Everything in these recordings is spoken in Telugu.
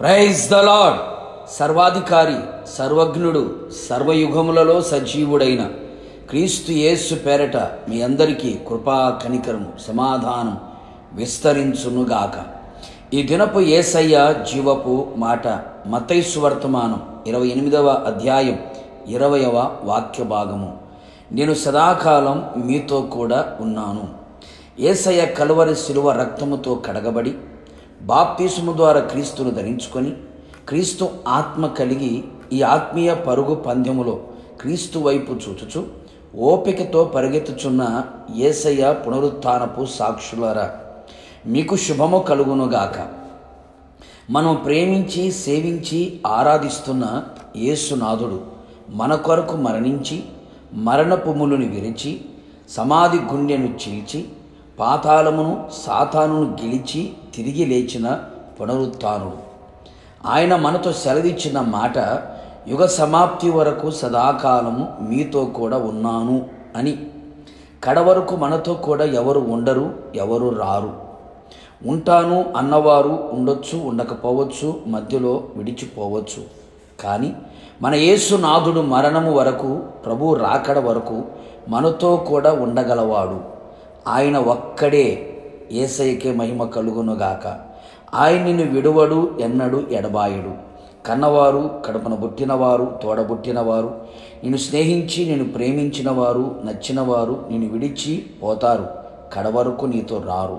Praise the lord. సర్వాధికారి, సర్వజ్ఞుడు, సర్వయుగములలో సజీవుడైన క్రీస్తు యేసు పేరట మీ అందరికీ కృపా కనికరము సమాధానం విస్తరించునుగాక. ఈ దినపు యేసయ్య జీవపు మాట మత్తయి సువర్తమానం 28వ అధ్యాయం 20వ వాక్య భాగము. నేను సదాకాలం మీతో కూడా ఉన్నాను. యేసయ్య కలువరి శిలువ రక్తముతో కడగబడి బాప్తిస్ము ద్వారా క్రీస్తును ధరించుకొని క్రీస్తు ఆత్మ కలిగి ఈ ఆత్మీయ పరుగు పందెములో క్రీస్తు వైపు చూచుచు ఓపికతో పరిగెత్తుచున్న యేసయ్య పునరుత్థానపు సాక్షులారా, మీకు శుభము కలుగునుగాక. మనం ప్రేమించి సేవించి ఆరాధిస్తున్న యేసునాథుడు మన కొరకు మరణించి మరణపు ములుని విరిచి సమాధి గుండెను చీల్చి పాతాళమును సాతానును గెలిచి తిరిగి లేచిన పునరుత్థానుడు. ఆయన మనతో సెలవిచ్చిన మాట, యుగ సమాప్తి వరకు సదాకాలము మీతో కూడా ఉన్నాను అని. కడవరకు మనతో కూడా ఎవరు ఉండరు, ఎవరు రారు. ఉంటాను అన్నవారు ఉండొచ్చు, ఉండకపోవచ్చు, మధ్యలో విడిచిపోవచ్చు. కానీ మన యేసునాథుడు మరణము వరకు, ప్రభు రాకడ వరకు మనతో కూడా ఉండగలవాడు. ఆయన ఒక్కడే. యేసయ్యకే మహిమ కలుగునుగాక. ఆయన నిన్ను విడువడు, ఎన్నడు ఎడబాయుడు. కన్నవారు, కడుపున పుట్టినవారు, తోడబుట్టినవారు, నిన్ను స్నేహించి నిన్ను ప్రేమించిన వారు, నచ్చినవారు నిన్ను విడిచి పోతారు, కడవరకు నీతో రారు.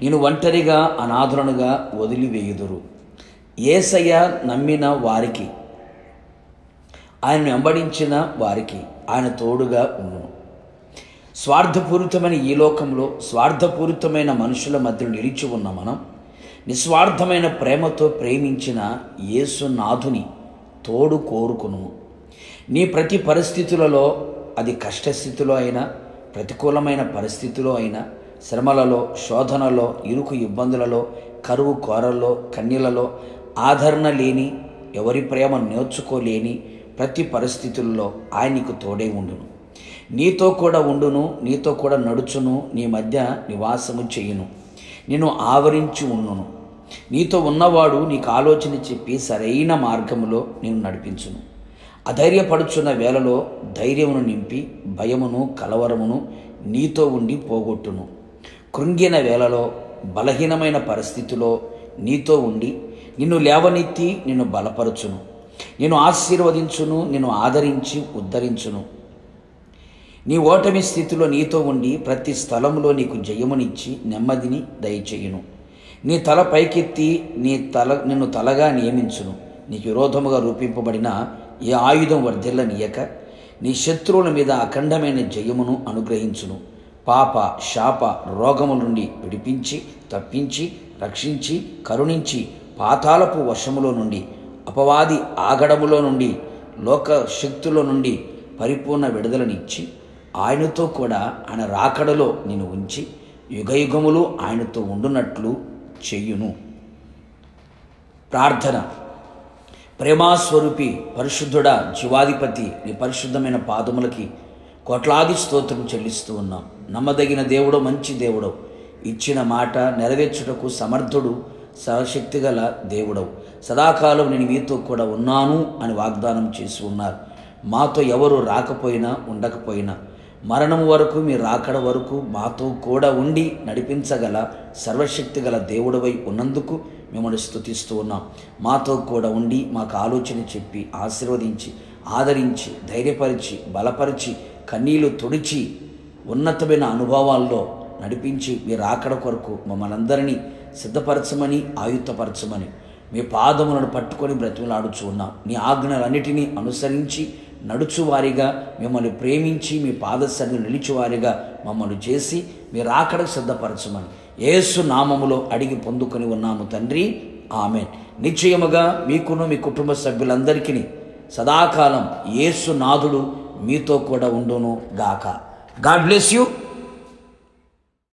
నేను ఒంటరిగా అనాథులనుగా వదిలివేయుదురు. యేసయ్య నమ్మిన వారికి, ఆయన వెంబడించిన వారికి ఆయన తోడుగా ఉండును. స్వార్థపూరితమైన ఈ లోకంలో స్వార్థపూరితమైన మనుషుల మధ్య నిలిచి ఉన్న మనం నిస్వార్థమైన ప్రేమతో ప్రేమించిన యేసునాథుని తోడు కోరుకును. నీ ప్రతి పరిస్థితులలో, అది కష్టస్థితిలో అయినా, ప్రతికూలమైన పరిస్థితిలో అయినా, శ్రమలలో, శోధనలో, ఇరుకు ఇబ్బందులలో, కరువు కోరల్లో, కన్నీళ్లలో, ఆదరణ లేని, ఎవరి ప్రేమ నేర్చుకోలేని ప్రతి పరిస్థితుల్లో ఆయన నీకు తోడే ఉండును. నీతో కూడా ఉండును, నీతో కూడా నడుచును, నీ మధ్య నివాసము చేయును, నిన్ను ఆవరించి ఉండును. నీతో ఉన్నవాడు నీకు ఆలోచన చెప్పి సరైన మార్గములో నిన్ను నడిపించును. అధైర్యపడుచున్న వేళలో ధైర్యమును నింపి భయమును కలవరమును నీతో ఉండి పోగొట్టును. కృంగిన వేళలో, బలహీనమైన పరిస్థితిలో నీతో ఉండి నిన్ను లేవనెత్తి నిన్ను బలపరచును, నిన్ను ఆశీర్వదించును, నిన్ను ఆదరించి ఉద్ధరించును. నీ ఓటమి స్థితిలో నీతో ఉండి ప్రతి స్థలంలో నీకు జయమునిచ్చి నెమ్మదిని దయచేయును. నీ తల పైకెత్తి నిన్ను తలగా నియమించును. నీకు విరోధముగా రూపింపబడిన ఏ ఆయుధం వర్ధిల్లనీయక నీ శత్రువుల మీద అఖండమైన జయమును అనుగ్రహించును. పాప శాప రోగముల నుండి విడిపించి తప్పించి రక్షించి కరుణించి పాతాళపు వశములో నుండి, అపవాది ఆగడములో నుండి, లోక శక్తుల నుండి పరిపూర్ణ విడుదలనిచ్చి ఆయనతో కూడా ఆయన రాకడలో నిన్ను ఉంచి యుగయుగములు ఆయనతో ఉండునట్లు చెయ్యును. ప్రార్థన. ప్రేమాస్వరూపి పరిశుద్ధుడా, జీవాధిపతి, నీ పరిశుద్ధమైన పాదములకి కోట్లాది స్తోత్రం చెల్లిస్తూ ఉన్నాం. నమ్మదగిన దేవుడో, మంచి దేవుడో, ఇచ్చిన మాట నెరవేర్చుటకు సమర్థుడు, సర్వశక్తి గల దేవుడవు. సదాకాలం నేను మీతో కూడా ఉన్నాను అని వాగ్దానం చేసి ఉన్నారు. మాతో ఎవరు రాకపోయినా ఉండకపోయినా మరణం వరకు, మీ రాకడ వరకు మాతో కూడా ఉండి నడిపించగల సర్వశక్తి గల దేవుడవై ఉన్నందుకు మిమ్మల్ని స్తుతిస్తూ ఉన్నాం. మాతో కూడా ఉండి మాకు ఆలోచన చెప్పి ఆశీర్వదించి ఆదరించి ధైర్యపరిచి బలపరిచి కన్నీళ్లు తుడిచి ఉన్నతమైన అనుభవాల్లో నడిపించి మీ రాకడ కొరకు మమ్మల్ని అందరినీ సిద్ధపరచమని ఆయుత్తపరచమని మీ పాదములను పట్టుకొని బ్రతిమలాడుచు ఉన్నాం. నీ ఆజ్ఞలన్నిటినీ అనుసరించి నడుచువారిగా, మిమ్మల్ని ప్రేమించి మీ పాదసన్నిధిలో నిలిచేవారిగా మమ్మల్ని చేసి మీ రాకడకు సిద్ధపరచమని యేసు నామములో అడిగి పొందుకొని ఉన్నాము తండ్రి, ఆమేన్. నిశ్చయముగా మీకును మీ కుటుంబ సభ్యులందరికీ సదాకాలం యేసునాథుడు మీతో కూడా ఉండును గాక. God bless you.